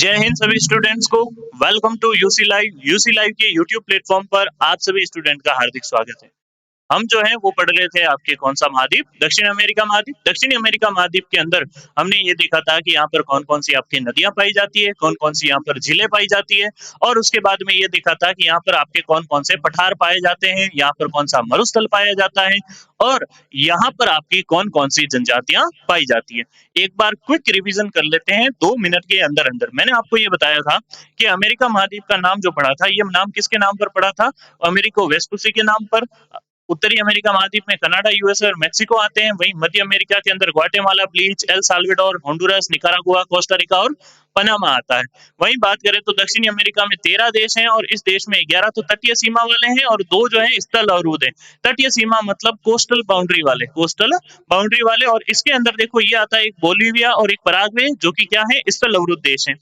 जय हिंद सभी स्टूडेंट्स को। Welcome to UC live. UC live के यूट्यूब प्लेटफॉर्म पर आप सभी स्टूडेंट का हार्दिक स्वागत है। हम जो है वो पढ़ रहे थे आपके कौन सा महाद्वीप, दक्षिण अमेरिका महाद्वीप। दक्षिण अमेरिका महाद्वीप के अंदर हमने ये देखा था कि यहाँ पर कौन कौन सी आपकी नदियां पाई जाती है, कौन कौन सी यहाँ पर झीलें पाई जाती है, और उसके बाद में ये देखा था कि यहाँ पर आपके कौन कौन से पठार पाए जाते हैं, यहाँ पर कौन सा मरुस्थल पाया जाता है, और यहाँ पर आपकी कौन कौन सी जनजातियां पाई जाती है। एक बार क्विक रिवीजन कर लेते हैं 2 मिनट के अंदर अंदर। मैंने आपको ये बताया था कि अमेरिका महाद्वीप का नाम जो पड़ा था, ये नाम किसके नाम पर पड़ा था? अमेरिको वेस्पुसी के नाम पर। उत्तरी अमेरिका महाद्वीप में कनाडा, यूएसए और मेक्सिको आते हैं। वहीं मध्य अमेरिका के अंदर Guatemala, bleach, El Salvador, Honduras, Nicaragua, Costa Rica और पनामा आता है। वहीं बात करें तो दक्षिणी अमेरिका में 13 देश हैं और इस देश में 11 तो तटीय सीमा वाले हैं और 2 जो है स्थल अवरुद्ध हैं। तटीय सीमा मतलब कोस्टल बाउंड्री वाले, कोस्टल बाउंड्री वाले। और इसके अंदर देखो ये आता है एक बोलिविया और एक पराग्वे, जो कि क्या है, स्थल अवरुद्ध देश है।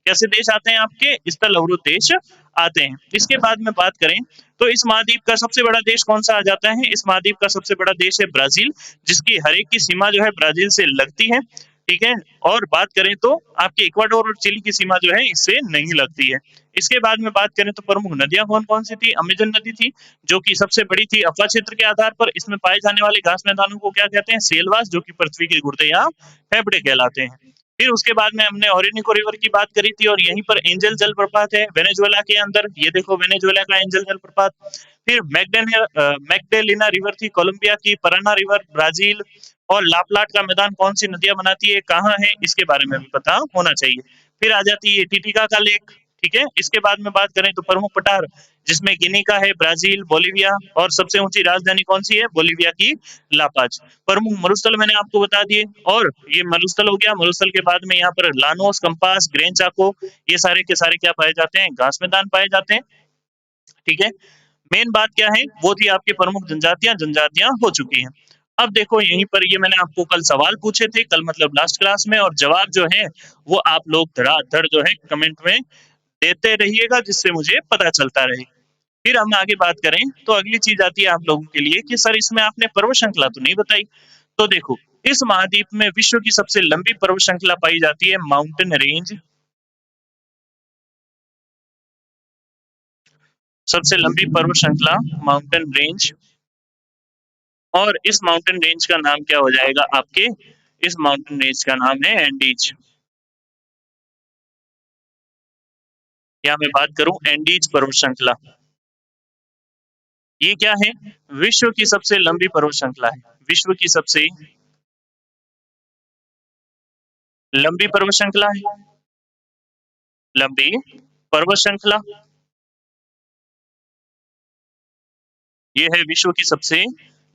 कैसे देश आते हैं आपके? स्थल अवरुद्ध देश आते हैं। इसके बाद में बात करें तो इस महाद्वीप का सबसे बड़ा देश कौन सा आ जाता है? इस महाद्वीप का सबसे बड़ा देश है ब्राजील, जिसकी हर एक की सीमा जो है ब्राजील से लगती है। ठीक है। और बात करें तो आपके इक्वाडोर और चिली की सीमा जो है इससे नहीं लगती है। इसके बाद में बात करें तो प्रमुख नदियां कौन कौन सी थी? अमेजन नदी थी, जो कि सबसे बड़ी थी अफवा क्षेत्र के आधार पर। इसमें पाए जाने वाले घास मैदानों को क्या कहते हैं? सेलवास, जो कि पृथ्वी के गुर्दे या फेफड़े कहलाते हैं। फिर उसके बाद में हमने ओरिनिको रिवर की बात करी थी और यहीं पर एंजल जलप्रपात है वेनेजुएला के अंदर। ये देखो वेनेजुएला का एंजल जलप्रपात। फिर मैग्डेलिना रिवर थी कोलंबिया की, पराना रिवर ब्राजील, और लाप्लाट का मैदान कौन सी नदियां बनाती है, कहाँ है, इसके बारे में भी पता होना चाहिए। फिर आ जाती है टिटिका का लेक। ठीक है। इसके बाद में बात करें तो प्रमुख पठार, जिसमें गिनी का है, ब्राजील, बोलिविया, और सबसे ऊंची राजधानी कौन सी है? बोलिविया की लापाज। प्रमुख मरुस्थल मैंने आपको बता दिए। और ये मरुस्थल हो गया। मरुस्थल के बाद में यहाँ पर लानोस, कंपास, ग्रेन चाको, ये सारे के सारे क्या पाए जाते हैं? घास मैदान पाए जाते हैं। ठीक है। मेन बात क्या है? वो थी आपकी प्रमुख जनजातियां। जनजातियां हो चुकी हैं। अब देखो यहीं पर, ये मैंने आपको कल सवाल पूछे थे, कल मतलब लास्ट क्लास में, और जवाब जो है वो आप लोग धड़ाधड़ जो है कमेंट में देते रहिएगा, जिससे मुझे पता चलता रहे। फिर हम आगे बात करें तो अगली चीज आती है आप लोगों के लिए कि सर इसमें आपने पर्वत श्रृंखला तो नहीं बताई। तो देखो, इस महाद्वीप में विश्व की सबसे लंबी पर्वत श्रृंखला पाई जाती है माउंटेन रेंज। सबसे लंबी पर्वत श्रृंखला माउंटेन रेंज। और इस माउंटेन रेंज का नाम क्या हो जाएगा आपके? इस माउंटेन रेंज का नाम है एंडीज। या मैं बात करूं एंडीज पर्वत श्रृंखला, ये क्या है? विश्व की सबसे लंबी पर्वत श्रृंखला है। विश्व की सबसे लंबी पर्वत श्रृंखला है। लंबी पर्वत श्रृंखला, ये है विश्व की सबसे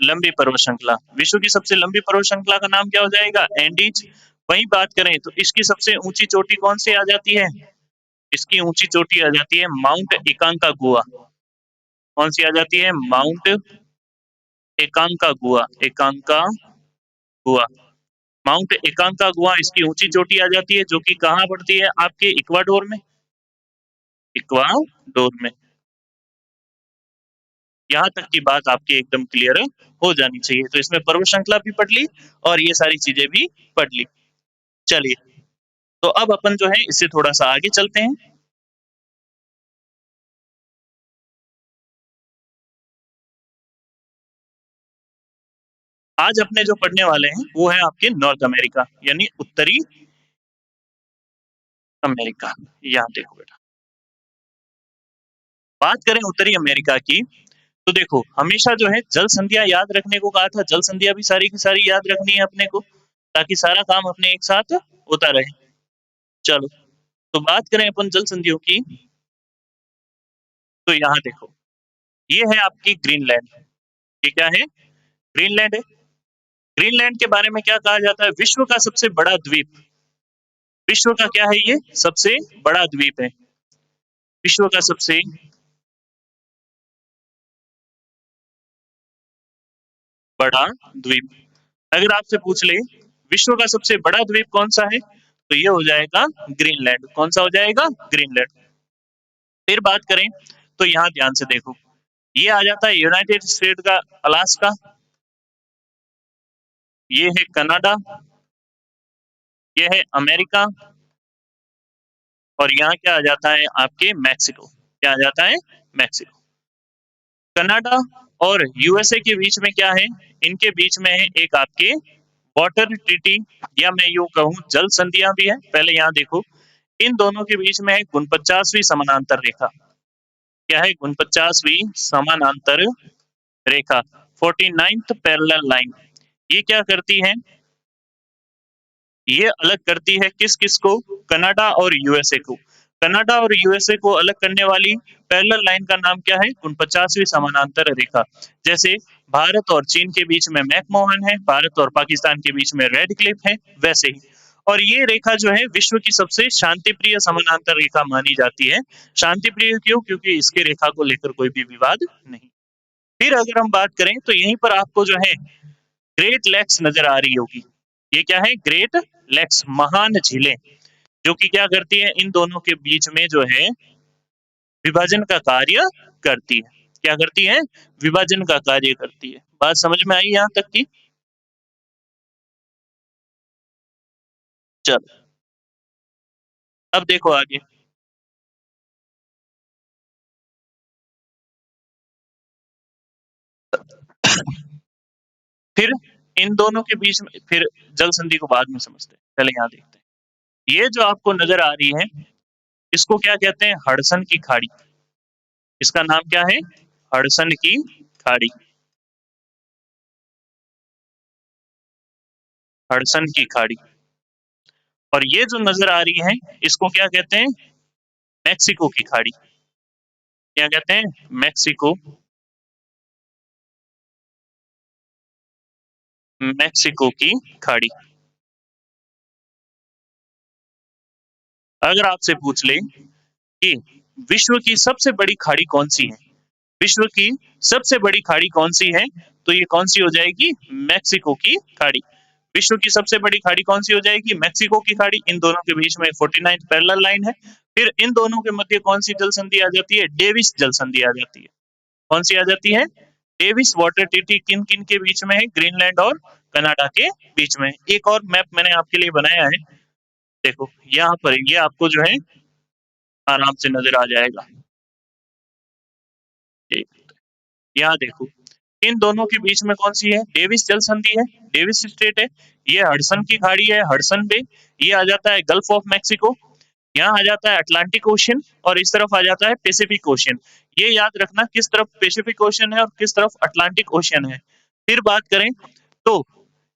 लंबी पर्वत श्रृंखला। विश्व की सबसे लंबी पर्वत श्रृंखला का नाम क्या हो जाएगा? एंडीज। वहीं बात करें तो इसकी सबसे ऊंची चोटी कौन सी आ जाती है? इसकी ऊंची चोटी आ जाती है माउंट एकांकागुआ। कौन सी आ जाती है? माउंट एकांकागुआ। एकांकागुआ, माउंट एकांकागुआ इसकी ऊंची चोटी आ जाती है, जो कि कहाँ पड़ती है? आपके इक्वाडोर में। इक्वाडोर में। यहाँ तक की बात आपकी एकदम क्लियर हो जानी चाहिए। तो इसमें पर्वत श्रृंखला भी पढ़ ली और ये सारी चीजें भी पढ़ ली। चलिए, तो अब अपन जो है इससे थोड़ा सा आगे चलते हैं। आज अपने जो पढ़ने वाले हैं वो है आपके नॉर्थ अमेरिका, यानी उत्तरी अमेरिका। यहाँ देखो बेटा, बात करें उत्तरी अमेरिका की, तो देखो हमेशा जो है जल संधियां याद रखने को कहा था। जल संधियां भी सारी की सारी याद रखनी है अपने को, ताकि सारा काम अपने एक साथ होता रहे। चलो, तो बात करें अपन जल संधियों की, तो यहाँ देखो, ये है आपकी ग्रीनलैंड। ये क्या है? ग्रीनलैंड है। ग्रीनलैंड के बारे में क्या कहा जाता है? विश्व का सबसे बड़ा द्वीप। विश्व का क्या है? ये सबसे बड़ा द्वीप है। विश्व का सबसे बड़ा द्वीप। अगर आपसे पूछ ले विश्व का सबसे बड़ा द्वीप कौन सा है, तो ये हो जाएगा ग्रीनलैंड। कौन सा हो जाएगा? ग्रीनलैंड। फिर बात करें तो यहाँ ध्यान से देखो, ये आ जाता है यूनाइटेड स्टेट का अलास्का, ये है कनाडा, ये है अमेरिका, और यहाँ क्या आ जाता है आपके मैक्सिको, क्या आ जाता है मैक्सिको। कनाडा और यूएसए के बीच में क्या है, इनके बीच में है एक आपके वाटर ट्रीटी, या मैं यूं कहूं जल संधियां भी है। पहले यहाँ देखो, इन दोनों के बीच में है 49वीं समानांतर रेखा। क्या है 49वीं समानांतर रेखा, 49th पैरेलल लाइन। ये क्या करती है, ये अलग करती है किस किस को, कनाडा और यूएसए को। कनाडा और यूएसए को अलग करने वाली पैरेलल लाइन का नाम क्या है, 49वीं समानांतर रेखा। जैसे भारत और चीन के बीच में मैकमोहन है, भारत और पाकिस्तान के बीच में रेड क्लिफ है, वैसे ही। और ये रेखा जो है विश्व की सबसे शांतिप्रिय समानांतर रेखा मानी जाती है। शांतिप्रिय क्यों, क्योंकि इसके रेखा को लेकर कोई भी विवाद नहीं। फिर अगर हम बात करें तो यहीं पर आपको जो है ग्रेट लेक्स नजर आ रही होगी। ये क्या है, ग्रेट लेक्स, महान झीलें, जो कि क्या करती है, इन दोनों के बीच में जो है विभाजन का कार्य करती है। क्या करती है, विभाजन का कार्य करती है। बात समझ में आई यहाँ तक की? चलो अब देखो आगे। फिर इन दोनों के बीच में, फिर जल संधि को बाद में समझते हैं, पहले यहाँ देखते हैं। ये जो आपको नजर आ रही है, इसको क्या कहते हैं, हडसन की खाड़ी। इसका नाम क्या है, हडसन की खाड़ी, हडसन की खाड़ी। और ये जो नजर आ रही है, इसको क्या कहते हैं, मैक्सिको की खाड़ी। क्या कहते हैं, मैक्सिको, मैक्सिको की खाड़ी। अगर आपसे पूछ ले कि विश्व की सबसे बड़ी खाड़ी कौन सी है, विश्व की सबसे बड़ी खाड़ी कौन सी है, तो ये कौन सी हो जाएगी, मैक्सिको की खाड़ी। विश्व की सबसे बड़ी खाड़ी कौन सी हो जाएगी, मैक्सिको की खाड़ी। इन दोनों के बीच में 49th पैरेलल लाइन है। फिर इन दोनों के मध्य कौन सी जल संधि आ जाती है, डेविस जल संधि आ जाती है। कौन सी आ जाती है, डेविस वाटर ट्रीटी। किन किन के बीच में है, ग्रीनलैंड और कनाडा के बीच में। एक और मैप मैंने आपके लिए बनाया है, देखो यहाँ पर, ये आपको जो है आराम से नजर आ जाएगा। यहाँ देखो, इन दोनों के बीच में कौन सी है, डेविस जल संधि है, डेविस स्ट्रेट है। ये हडसन की खाड़ी है, हडसन बे। ये आ जाता है गल्फ ऑफ मैक्सिको। यहाँ आ जाता है अटलांटिक ओशन, और इस तरफ आ जाता है पैसिफिक ओशन। ये याद रखना किस तरफ पैसिफिक ओशन है और किस तरफ अटलांटिक ओशन है। फिर बात करें तो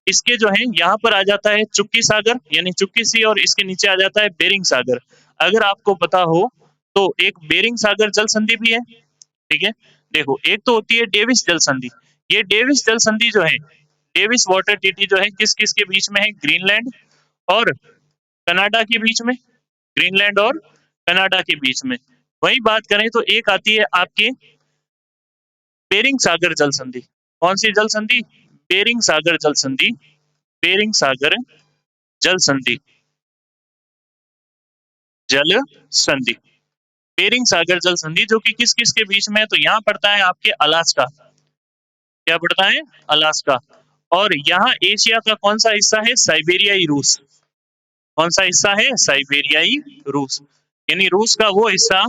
इसके जो है यहाँ पर आ जाता है चुक्की सागर, यानी चुक्की सी, और इसके नीचे आ जाता है बेरिंग सागर। अगर आपको पता हो तो एक बेरिंग सागर जल संधि भी है, ठीक है। देखो, एक तो होती है डेविस जल संधि। ये डेविस जल संधि जो है, डेविस वाटर ट्रीटी जो है, किस किस के बीच में है, ग्रीनलैंड और कनाडा के बीच में, ग्रीनलैंड और कनाडा के बीच में। वही बात करें तो एक आती है आपके बेरिंग सागर जल संधि। कौन सी जल संधि, बेरिंग सागर जल संधि, बेरिंग सागर जल संधि, जल संधि, बेरिंग सागर जल संधि, जो कि किस किस के बीच में है, तो यहाँ पड़ता है आपके अलास्का। क्या पड़ता है, अलास्का। और यहाँ एशिया का कौन सा हिस्सा है, साइबेरियाई रूस। कौन सा हिस्सा है, साइबेरियाई रूस। यानी रूस का वो हिस्सा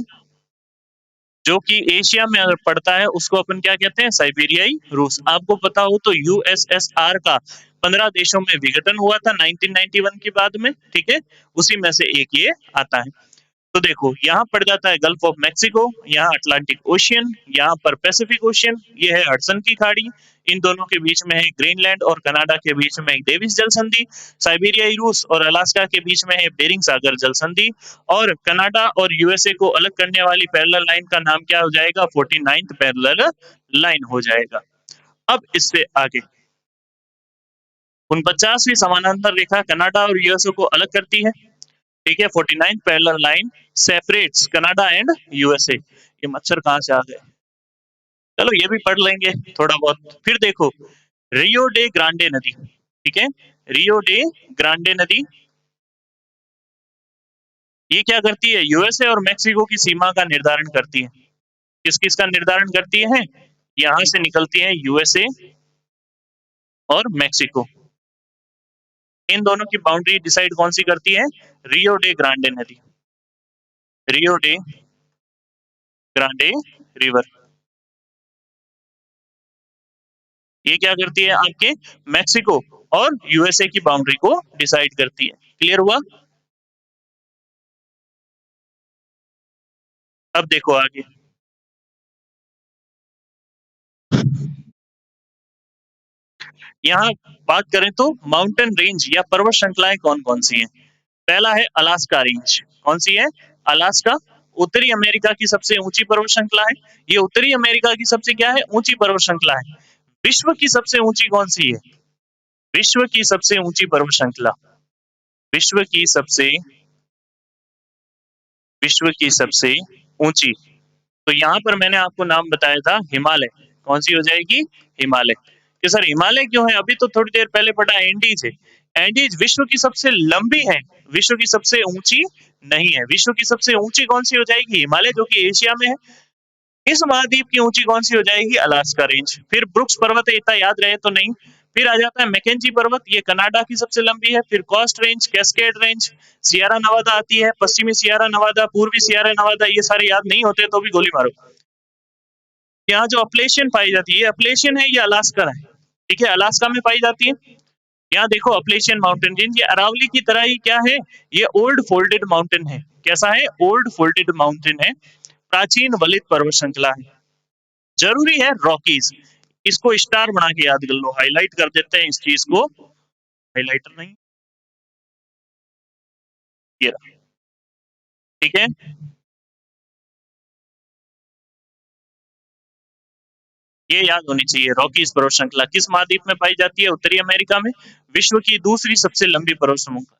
जो कि एशिया में अगर पड़ता है, उसको अपन क्या कहते हैं, साइबेरियाई रूस। आपको पता हो तो यूएसएसआर का 15 देशों में विघटन हुआ था 1991 के बाद में, ठीक है। उसी में से एक ये आता है। तो देखो, यहाँ पड़ जाता है गल्फ ऑफ मैक्सिको, यहाँ अटलांटिक ओशियन, यहाँ पर पैसिफिक ओशियन, ये है हडसन की खाड़ी। इन दोनों के बीच में है ग्रीनलैंड और कनाडा के बीच में एक डेविस जल संधि। साइबेरियाई रूस और अलास्का के बीच में है बेरिंग सागर जल संधि। और कनाडा और यूएसए को अलग करने वाली पैरेलल लाइन का नाम क्या हो जाएगा, 49th पैरेलल लाइन हो जाएगा। अब इससे आगे 49वीं समानांतर रेखा कनाडा और यूएसए को अलग करती है, ठीक है। 49th parallel line separates Canada and USA. ये मच्छर कहाँ से आ गए, चलो ये भी पढ़ लेंगे थोड़ा बहुत। फिर देखो, रियो डे ग्रांडे नदी, ठीक है। रियो डे ग्रांडे नदी, ये क्या करती है, यूएसए और मेक्सिको की सीमा का निर्धारण करती है। किस किस का निर्धारण करती है, यहाँ से निकलती है यूएसए और मेक्सिको। इन दोनों की बाउंड्री डिसाइड कौन सी करती है, रियो डे ग्रांडे नदी। Rio de Grande river. ये क्या करती है आपके मैक्सिको और यूएसए की बाउंड्री को डिसाइड करती है। क्लियर हुआ? अब देखो आगे। यहाँ बात करें तो माउंटेन रेंज या पर्वत श्रृंखलाएं कौन कौन सी हैं। पहला है अलास्का रेंज। कौन सी है? अलास्का। उत्तरी अमेरिका की सबसे ऊंची पर्वत श्रृंखला है। ये उत्तरी अमेरिका की सबसे क्या है? ऊंची पर्वत श्रृंखला है। विश्व की सबसे ऊंची कौन सी है? विश्व की सबसे ऊंची पर्वत श्रृंखला, विश्व की सबसे विश्व की सबसे ऊंची, तो यहाँ पर मैंने आपको नाम बताया था हिमालय। कौन सी हो जाएगी? हिमालय। कि सर हिमालय क्यों है? अभी तो थोड़ी देर पहले पढ़ा एंडीज है। एंडीज विश्व की सबसे लंबी है, विश्व की सबसे ऊंची नहीं है। विश्व की सबसे ऊंची कौन सी हो जाएगी? हिमालय, जो कि एशिया में है। इस महाद्वीप की ऊंची कौन सी हो जाएगी? Alaska range. फिर ब्रुक्स पर्वत है, इतना याद रहे तो नहीं। फिर आ जाता है मैकेंजी पर्वत, ये कनाडा की सबसे लंबी है। फिर Coast Range, Cascade Range, Sierra Nevada आती है, पश्चिमी सियारा नवादा, पूर्वी सियारा नवादा, ये सारे याद नहीं होते तो भी गोली मारो। यहाँ जो अपलेशियन पाई जाती है, अपलेशियन है, ये अलास्का है। ठीक है, अलास्का में पाई जाती है। यहाँ देखो अपलेशियन माउंटेन रेंज, ये अरावली की तरह ही क्या है? ये ओल्ड फोल्डेड माउंटेन है। कैसा है? ओल्ड फोल्डेड माउंटेन है, प्राचीन वलित पर्वत श्रृंखला है। जरूरी है रॉकीज, इसको स्टार बना के याद कर लो, हाईलाइट कर देते हैं इस चीज को। हाईलाइटर नहीं, ये रहा। ठीक है, ये याद होनी चाहिए। रॉकीज पर्वत श्रृंखला किस महाद्वीप में पाई जाती है? उत्तरी अमेरिका में। विश्व की दूसरी सबसे लंबी पर्वत श्रृंखला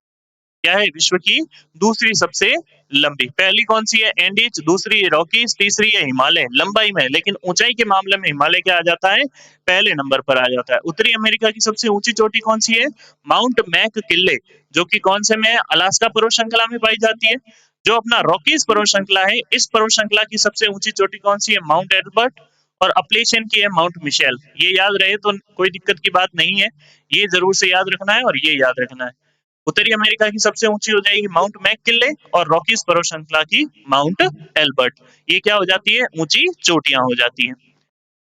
क्या है? विश्व की दूसरी सबसे लंबी। पहली कौन सी है? एंडीज, दूसरी रॉकीज, तीसरी है हिमालय लंबाई में, लेकिन ऊंचाई के मामले में हिमालय क्या आ जाता है? पहले नंबर पर आ जाता है। उत्तरी अमेरिका की सबसे ऊंची चोटी कौन सी है? माउंट मैक किल्ले, जो कि कौन से में? अलास्का पर्वत श्रृंखला में पाई जाती है। जो अपना रॉकीज पर्वत श्रृंखला है, इस पर्वत श्रृंखला की सबसे ऊंची चोटी कौन सी है? Mount Elbert. और अपलेशियन की है माउंट मिशेल। ये याद रहे तो कोई दिक्कत की बात नहीं है, ये जरूर से याद रखना है और ये याद रखना है। उत्तरी अमेरिका की सबसे ऊंची हो जाएगी माउंट मैककिनले, और रॉकीज पर्वत श्रृंखला की माउंट एल्बर्ट। ये क्या हो जाती है? ऊंची चोटियां हो जाती हैं।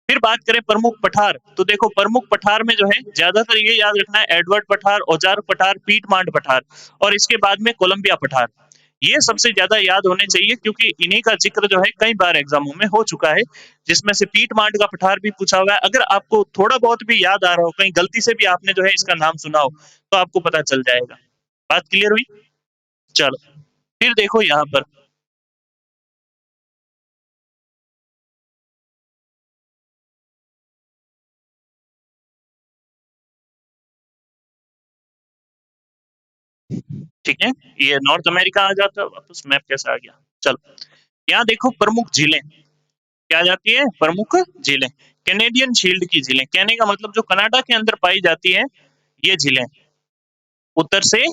फिर बात करें प्रमुख पठार, तो देखो प्रमुख पठार में जो है ज्यादातर ये याद रखना है, एडवर्ड पठार, औजार पठार, पीटमांड पठार, और इसके बाद में कोलंबिया पठार। ये सबसे ज्यादा याद होने चाहिए, क्योंकि इन्हीं का जिक्र जो है कई बार एग्जामों में हो चुका है, जिसमें से पीटमांड का पठार भी पूछा हुआ है। अगर आपको थोड़ा बहुत भी याद आ रहा हो, कहीं गलती से भी आपने जो है इसका नाम सुना हो, तो आपको पता चल जाएगा। बात क्लियर हुई? चलो, फिर देखो यहाँ पर। ठीक है, ये नॉर्थ अमेरिका आ जाता है वापस। मैप कैसे आ गया? चलो, यहाँ देखो प्रमुख झीलें क्या आ जाती है? प्रमुख झीलें, कैनेडियन शील्ड की झीलें, कहने का मतलब जो कनाडा के अंदर पाई जाती है, ये झीलें, उत्तर से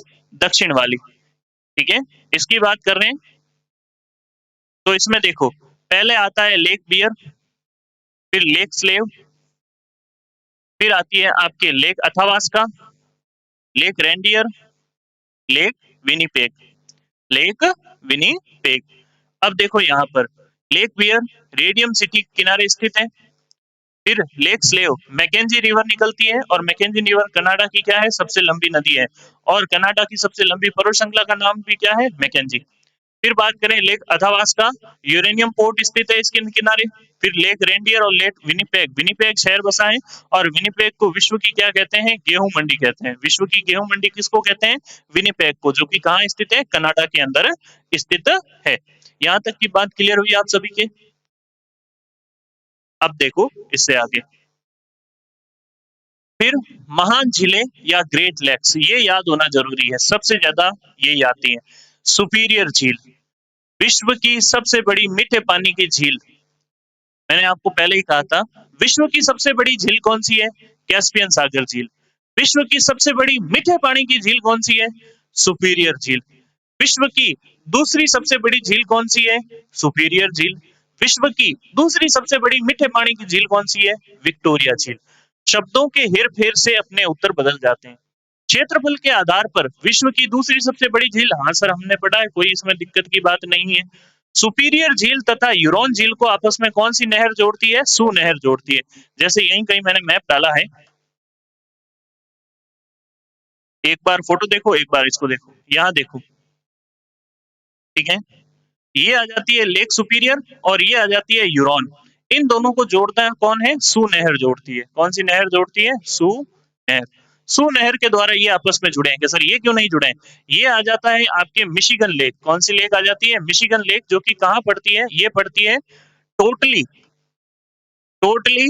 दक्षिण वाली। ठीक है, इसकी बात कर रहे हैं तो इसमें देखो, पहले आता है लेक बियर, फिर लेक स्लेव, फिर आती है आपके lake अथावास्का, lake reindeer, lake Winnipeg, lake Winnipeg. अब देखो यहाँ पर लेक बियर रेडियम सिटी किनारे स्थित है। फिर लेक स्लेव, मैकेंजी रिवर निकलती है, और मैकेंजी रिवर कनाडा की क्या है? सबसे लंबी नदी है, और कनाडा की सबसे लंबी पर्वत श्रृंखला का नाम भी क्या है? मैकेंजी। फिर बात करें लेक अथावास्का, यूरेनियम पोर्ट स्थित है इसके किनारे। फिर लेक रेंडियर और लेक विनीपेग, विनीपेग शहर बसा है, और विनीपेग को विश्व की क्या कहते हैं? गेहूं मंडी कहते हैं। विश्व की गेहूं मंडी किसको कहते हैं? विनीपेग को, जो कि कहाँ स्थित है? कनाडा के अंदर स्थित है। यहाँ तक की बात क्लियर हुई आप सभी के? अब देखो इससे आगे। फिर महान झीलें या ग्रेट लेक्स, ये याद होना जरूरी है, सबसे ज्यादा ये आती है। सुपीरियर झील, विश्व की सबसे बड़ी मीठे पानी की झील। मैंने आपको पहले ही कहा था, विश्व की सबसे बड़ी झील कौन सी है? कैस्पियन सागर झील। विश्व की सबसे बड़ी मीठे पानी की झील कौन सी है? सुपीरियर झील। विश्व की दूसरी सबसे बड़ी झील कौन सी है? सुपीरियर झील। विश्व की दूसरी सबसे बड़ी मीठे पानी की झील कौन सी है? विक्टोरिया झील। शब्दों के हेर फेर से अपने उत्तर बदल जाते हैं। क्षेत्रफल के आधार पर विश्व की दूसरी सबसे बड़ी झील, हाँ सर हमने पढ़ा है, कोई इसमें दिक्कत की बात नहीं है। सुपीरियर झील तथा यूरोन झील को आपस में कौन सी नहर जोड़ती है? सू नहर जोड़ती है। जैसे यहीं कहीं मैंने मैप डाला है, एक बार फोटो देखो, एक बार इसको देखो, यहाँ देखो, ठीक है। ये आ जाती है लेक सुपीरियर और ये आ जाती है यूरोन। इन दोनों को जोड़ता है कौन है? सू नहर जोड़ती है। कौन सी नहर जोड़ती है? सू नहर। सू नहर के द्वारा ये आपस में जुड़े हैं। सर ये क्यों नहीं जुड़े हैं? ये आ जाता है आपके मिशिगन लेक। कौन सी लेक आ जाती है? मिशिगन लेक, जो कि कहाँ पड़ती है? ये पड़ती है टोटली टोटली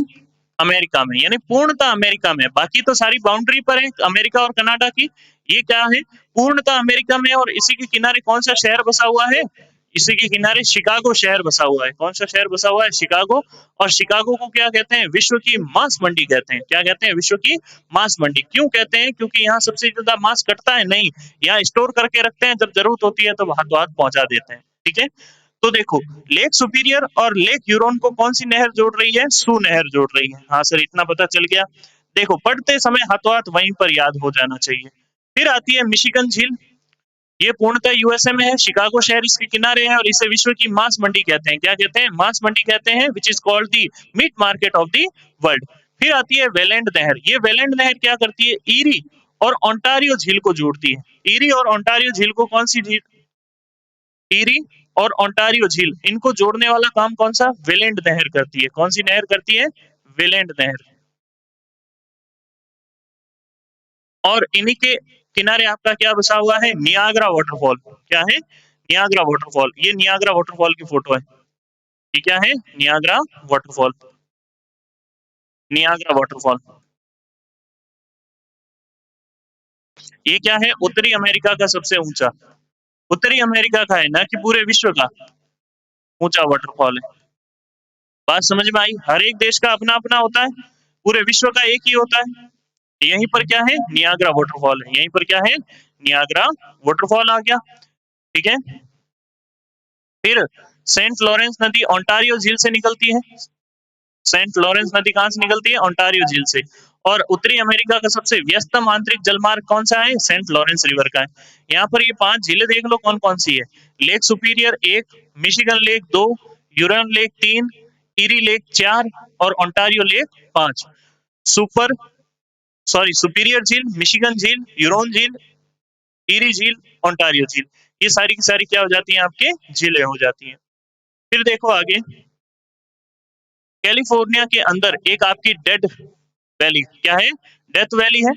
अमेरिका में, यानी पूर्णतः अमेरिका में। बाकी तो सारी बाउंड्री पर है अमेरिका और कनाडा की। ये क्या है? पूर्णतः अमेरिका में। और इसी के किनारे कौन सा शहर बसा हुआ है? इसी के किनारे शिकागो शहर बसा हुआ है। कौन सा शहर बसा हुआ है? शिकागो। और शिकागो को क्या कहते हैं? विश्व की मांस मंडी कहते हैं। क्या कहते हैं? विश्व की मांस मंडी। क्यों कहते हैं? क्योंकि यहाँ सबसे ज्यादा मांस कटता है नहीं, यहाँ स्टोर करके रखते हैं, जब जरूरत होती है तो हाथों हाथ पहुंचा देते हैं। ठीक है, तो देखो, लेक सुपीरियर और लेक यूरोन को कौन सी नहर जोड़ रही है? सू नहर जोड़ रही है। हाँ सर, इतना पता चल गया। देखो, पढ़ते समय हाथों हाथ वहीं पर याद हो जाना चाहिए। फिर आती है मिशिगन झील। ये पूर्णतः यूएसए में है, शिकागो शहर इसके किनारे है और इसे विश्व की मांस मंडी कहते हैं। क्या कहते हैं? मांस मंडी कहते हैं, which is called the meat market of the world. फिर आती है वेलेंड नहर। ये वेलेंड नहर क्या करती है? ईरी और ओंटारियो झील को जोड़ती है। ईरी और ओंटारियो झील को कौन सी झील? ईरी और ओंटारियो झील, इनको जोड़ने वाला काम कौन सा? वेलेंड नहर करती है। कौन सी नहर करती है? वेलेंड नहर। और इन्हीं के किनारे आपका क्या बसा हुआ है? Niagara waterfall. क्या है? Niagara waterfall. ये नियाग्रा वाटरफॉल की फोटो है। ये क्या है? Niagara waterfall. Niagara waterfall. ये क्या है? उत्तरी अमेरिका का सबसे ऊंचा, उत्तरी अमेरिका का है ना कि पूरे विश्व का ऊंचा वाटरफॉल है। बात समझ में आई? हर एक देश का अपना अपना होता है, पूरे विश्व का एक ही होता है। यहीं पर क्या है? नियाग्रा वाटरफॉल है। यहीं पर क्या है? नियाग्रा वाटरफॉल आ गया। ठीक है, फिर सेंट लॉरेंस नदी ओंटारियो झील से निकलती है। सेंट लॉरेंस नदी कहां से निकलती है? ओंटारियो झील से। और उत्तरी अमेरिका का सबसे व्यस्तम आंतरिक जलमार्ग कौन सा है? सेंट लॉरेंस रिवर का है। यहाँ पर ये 5 झीलें देख लो कौन कौन सी है। Lake superior 1, Michigan lake 2, यूरन lake 3, eri lake 4 और ओंटारियो लेक 5। सुपर सुपीरियर झील, मिशिगन झील, यूरोन झील, इरी झील, ओंटारियो झील, ये सारी की सारी क्या हो जाती हैं? आपके झीलें हो जाती हैं। फिर देखो आगे, कैलिफोर्निया के अंदर एक आपकी डेथ वैली, क्या है? डेथ वैली है।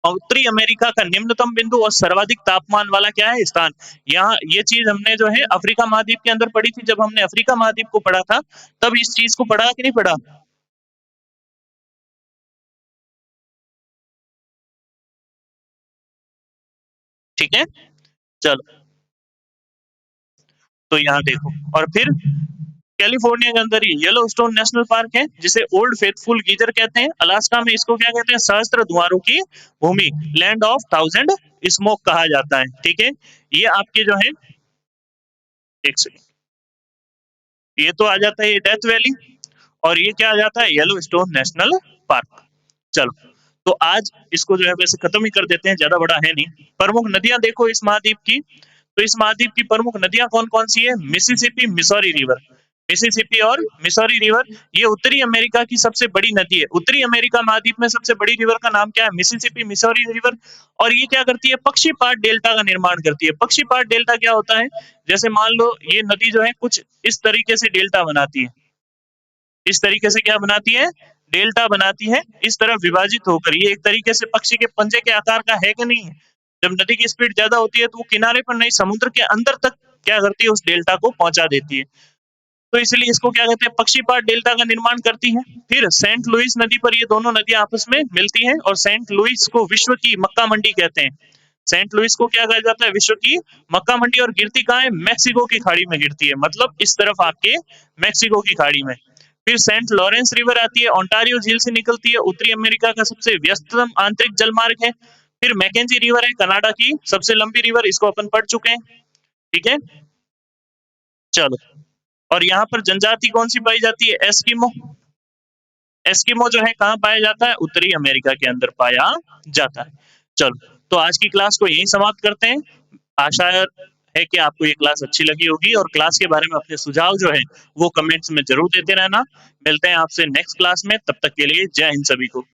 और उत्तरी अमेरिका का निम्नतम बिंदु और सर्वाधिक तापमान वाला क्या है? स्थान। यहाँ ये चीज हमने जो है अफ्रीका महाद्वीप के अंदर पढ़ी थी। जब हमने अफ्रीका महाद्वीप को पढ़ा था, तब इस चीज को पढ़ा कि नहीं पढ़ा? ठीक है, चलो, तो यहाँ देखो। और फिर कैलिफोर्निया के अंदर ही येलोस्टोन नेशनल पार्क है, जिसे ओल्ड फेथफुल गीजर कहते हैं। अलास्का में इसको क्या कहते हैं? सहस्त्र द्वारों की भूमि, लैंड ऑफ थाउजेंड स्मोक कहा जाता है। ठीक है, ये आपके जो है, एक सेकंड, ये तो आ जाता है ये डेथ वैली, और ये क्या आ जाता है? Yellowstone national park. चलो, तो आज इसको जो है वैसे खत्म ही कर देते हैं, ज्यादा बड़ा है नहीं। प्रमुख नदियां देखो इस महाद्वीप की। तो इस महाद्वीप की प्रमुख नदियां कौन कौन सी है? Mississippi, Missouri river. मिसिसिपी और मिसौरी रिवर, ये उत्तरी अमेरिका की सबसे बड़ी नदी है। उत्तरी अमेरिका महाद्वीप में सबसे बड़ी रिवर का नाम क्या है? Mississippi, Missouri river. और ये क्या करती है? पक्षीपात डेल्टा का निर्माण करती है। पक्षीपात डेल्टा क्या होता है? जैसे मान लो ये नदी जो है कुछ इस तरीके से डेल्टा बनाती है। इस तरीके से क्या बनाती है? डेल्टा बनाती है, इस तरह विभाजित होकर। ये एक तरीके से पक्षी के पंजे के आकार का है कि नहीं है? जब नदी की स्पीड ज्यादा होती है तो वो किनारे पर नहीं, समुद्र के अंदर तक क्या करती है? उस डेल्टा को पहुंचा देती है। तो इसलिए इसको क्या कहते हैं? पक्षीपात डेल्टा का निर्माण करती है। फिर सेंट लुइस नदी पर ये दोनों नदियां आपस में मिलती हैं और सेंट लुइस को विश्व की मक्का मंडी कहते हैं। सेंट लुइस को क्या कहा जाता है? विश्व की मक्का मंडी। और गिरती कहाँ है? मैक्सिको की खाड़ी में गिरती है, मतलब इस तरफ आपके मैक्सिको की खाड़ी में। फिर सेंट लॉरेंस रिवर आती है, ओंटारियो झील से निकलती है, उत्तरी अमेरिका का सबसे व्यस्ततम आंतरिक जलमार्ग है। फिर मैकेंजी रिवर है, कनाडा की सबसे लंबी रिवर, इसको अपन पढ़ चुके हैं। ठीक है, चलो। और यहाँ पर जनजाति कौन सी पाई जाती है? एस्किमो। एस्किमो जो है कहाँ पाया जाता है? उत्तरी अमेरिका के अंदर पाया जाता है। चलो, तो आज की क्लास को यही समाप्त करते हैं। आशा है कि आपको ये क्लास अच्छी लगी होगी और क्लास के बारे में अपने सुझाव जो है वो कमेंट्स में जरूर देते रहना। मिलते हैं आपसे नेक्स्ट क्लास में, तब तक के लिए जय हिंद सभी को।